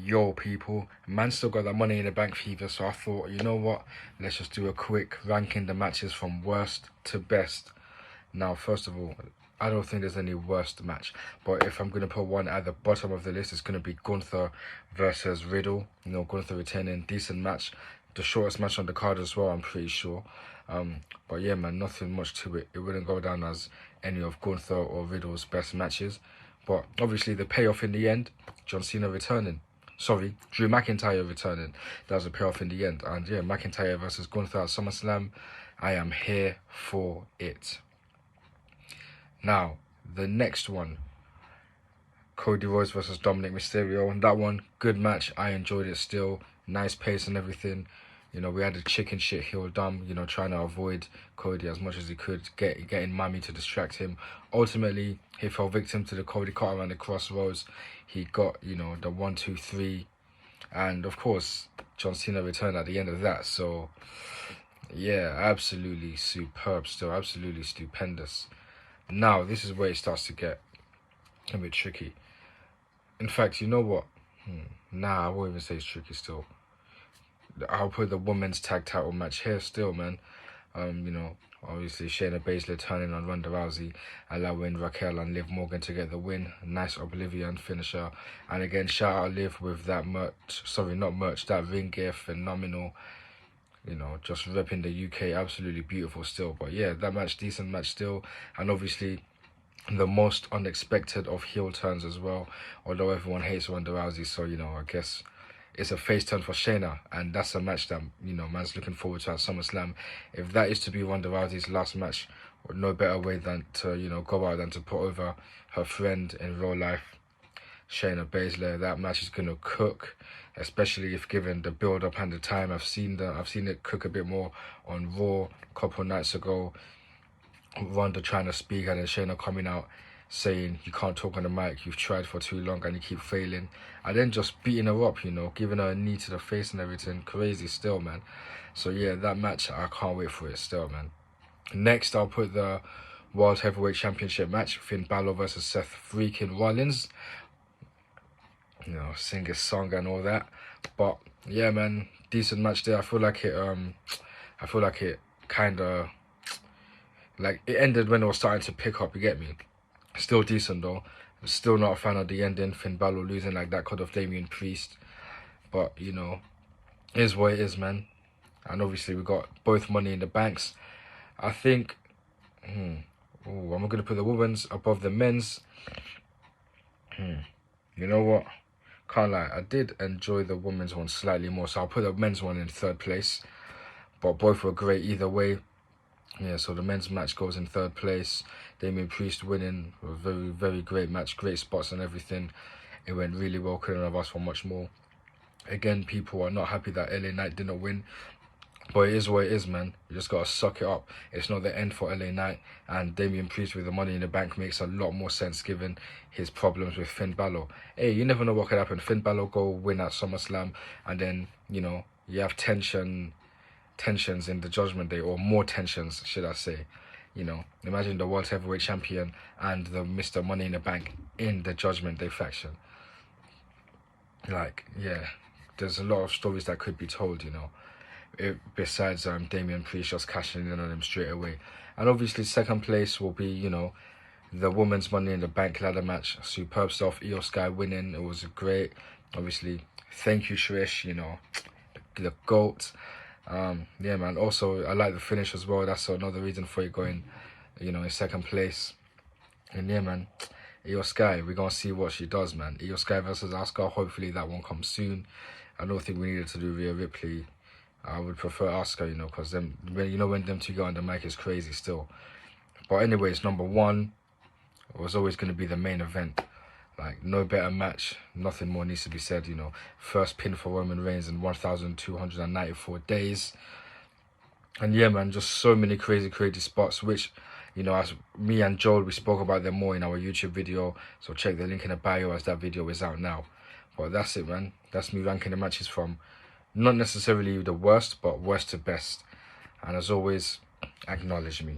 Yo, people, man still got that Money in the Bank fever, so I thought, you know what, let's just do a quick ranking the matches from worst to best. Now, first of all, I don't think there's any worst match, but if I'm going to put one at the bottom of the list, it's going to be Gunther versus Riddle. You know, Gunther retaining, decent match, the shortest match on the card as well, I'm pretty sure. But yeah, man, nothing much to it. It wouldn't go down as any of Gunther or Riddle's best matches. But obviously the payoff in the end, John Cena returning. Sorry, Drew McIntyre returning. That was a payoff in the end. And yeah, McIntyre versus Gunther at SummerSlam. I am here for it. Now, the next one. Cody Rhodes versus Dominic Mysterio. And that one, good match. I enjoyed it still. Nice pace and everything. You know, we had a chicken shit heel Dom, you know, trying to avoid Cody as much as he could, getting Mami to distract him. Ultimately, he fell victim to the Cody Cutter and the Crossroads. He got, you know, the 1, 2, 3. And of course, John Cena returned at the end of that. So, yeah, absolutely superb still. Absolutely stupendous. Now, this is where it starts to get a bit tricky. In fact, you know what? Nah, I won't even say it's tricky still. I'll put the women's tag title match here still, man. You know, obviously Shayna Baszler turning on Ronda Rousey, allowing Raquel and Liv Morgan to get the win. Nice Oblivion finisher. And again, shout out Liv with that that ring gear, phenomenal. You know, just repping the UK, absolutely beautiful still. But yeah, that match, decent match still. And obviously, the most unexpected of heel turns as well. Although everyone hates Ronda Rousey, so, you know, I guess it's a face turn for Shayna, and that's a match that, you know, man's looking forward to at SummerSlam. If that is to be Ronda Rousey's last match, no better way than to, you know, go out than to put over her friend in real life, Shayna Baszler. That match is gonna cook, especially if given the build up and the time. I've seen it cook a bit more on Raw a couple of nights ago. Ronda trying to speak and then Shayna coming out saying you can't talk on the mic, you've tried for too long and you keep failing, and then just beating her up, you know, giving her a knee to the face and everything. Crazy still, man. So yeah, that match, I can't wait for it still, man. Next, I'll put the World Heavyweight Championship match, Finn Balor versus Seth freaking Rollins. You know, sing his song and all that. But yeah, man, decent match there. I feel like it kind of, like, it ended when it was starting to pick up, you get me? Still decent though. I'm still not a fan of the ending. Finn Balor losing like that could have Damian Priest. But, you know, it is what it is, man. And obviously we got both Money in the Banks. I think, I'm going to put the women's above the men's. You know what? Can't lie, I did enjoy the women's one slightly more. So I'll put the men's one in third place. But both were great either way. Yeah, so the men's match goes in third place. Damian Priest winning. A very, very great match. Great spots and everything. It went really well. Couldn't have asked for much more. Again, people are not happy that LA Knight didn't win. But it is what it is, man. You just got to suck it up. It's not the end for LA Knight. And Damian Priest with the Money in the Bank makes a lot more sense given his problems with Finn Balor. Hey, you never know what could happen. Finn Balor go win at SummerSlam. And then, you know, you have tensions in the Judgment Day, or more tensions, should I say. You know, imagine the World Heavyweight Champion and the Mr. Money in the Bank in the Judgment Day faction. Like, yeah, there's a lot of stories that could be told, you know. Besides Damian Priest just cashing in on him straight away. And obviously second place will be, you know, the women's Money in the Bank ladder match. Superb stuff. Io Sky winning. It was great. Obviously, thank you, Trish, you know, the GOAT. Yeah, man. Also, I like the finish as well. That's another reason for it going, you know, in second place. And yeah, man, Io Sky, we're gonna see what she does, man. Io Sky versus Asuka. Hopefully that one comes soon. I don't think we needed to do Rhea Ripley. I would prefer Asuka, you know, because them, when them two go on the mic is crazy still. But anyways, number one was always going to be the main event. Like, no better match, nothing more needs to be said, you know. First pin for Roman Reigns in 1,294 days. And yeah, man, just so many crazy spots, which, you know, as me and Joel, we spoke about them more in our YouTube video. So check the link in the bio as that video is out now. But that's it, man. That's me ranking the matches from not necessarily the worst, but worst to best. And as always, acknowledge me.